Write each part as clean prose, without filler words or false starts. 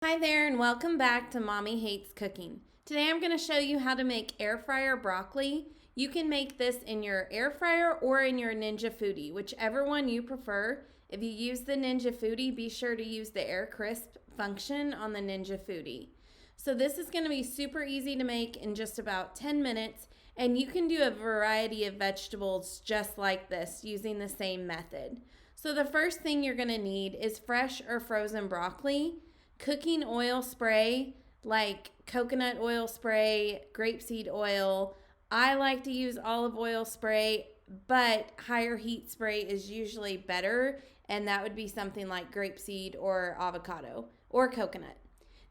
Hi there and welcome back to Mommy Hates Cooking. Today I'm going to show you how to make air fryer broccoli. You can make this in your air fryer or in your Ninja Foodi, whichever one you prefer. If you use the Ninja Foodi, be sure to use the air crisp function on the Ninja Foodi. So this is going to be super easy to make in just about 10 minutes, and you can do a variety of vegetables just like this using the same method. So the first thing you're going to need is fresh or frozen broccoli, cooking oil spray like coconut oil spray, grapeseed oil. I like to use olive oil spray, but higher heat spray is usually better, and that would be something like grapeseed or avocado or coconut.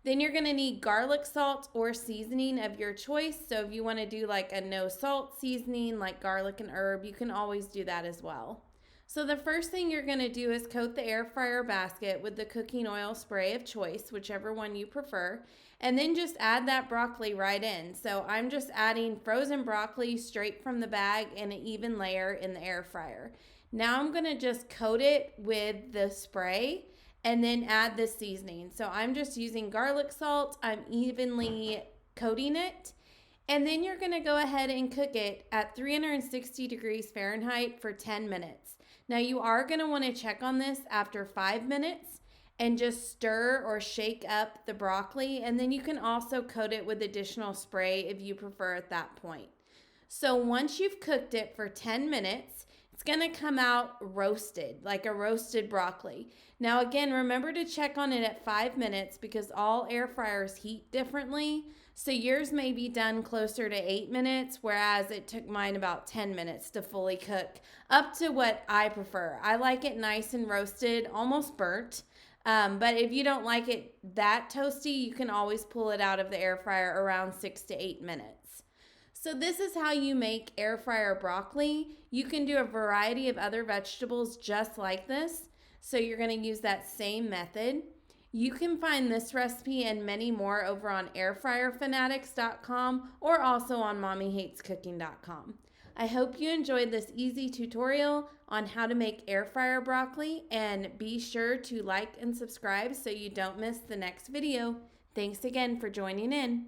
Then you're going to need garlic salt or seasoning of your choice. So if you want to do like a no salt seasoning like garlic and herb, you can always do that as well. So the first thing you're going to do is coat the air fryer basket with the cooking oil spray of choice, whichever one you prefer, and then just add that broccoli right in. So I'm just adding frozen broccoli straight from the bag in an even layer in the air fryer. Now I'm going to just coat it with the spray and then add the seasoning. So I'm just using garlic salt. I'm evenly coating it. And then you're going to go ahead and cook it at 360 degrees Fahrenheit for 10 minutes. Now you are going to want to check on this after 5 minutes and just stir or shake up the broccoli. And then you can also coat it with additional spray if you prefer at that point. So once you've cooked it for 10 minutes, it's going to come out roasted, like a roasted broccoli. Now again, remember to check on it at 5 minutes because all air fryers heat differently. So yours may be done closer to 8 minutes, whereas it took mine about 10 minutes to fully cook, up to what I prefer. I like it nice and roasted, almost burnt. But if you don't like it that toasty, you can always pull it out of the air fryer around 6 to 8 minutes. So this is how you make air fryer broccoli. You can do a variety of other vegetables just like this. So you're going to use that same method. You can find this recipe and many more over on airfryerfanatics.com or also on mommyhatescooking.com. I hope you enjoyed this easy tutorial on how to make air fryer broccoli, and be sure to like and subscribe so you don't miss the next video. Thanks again for joining in.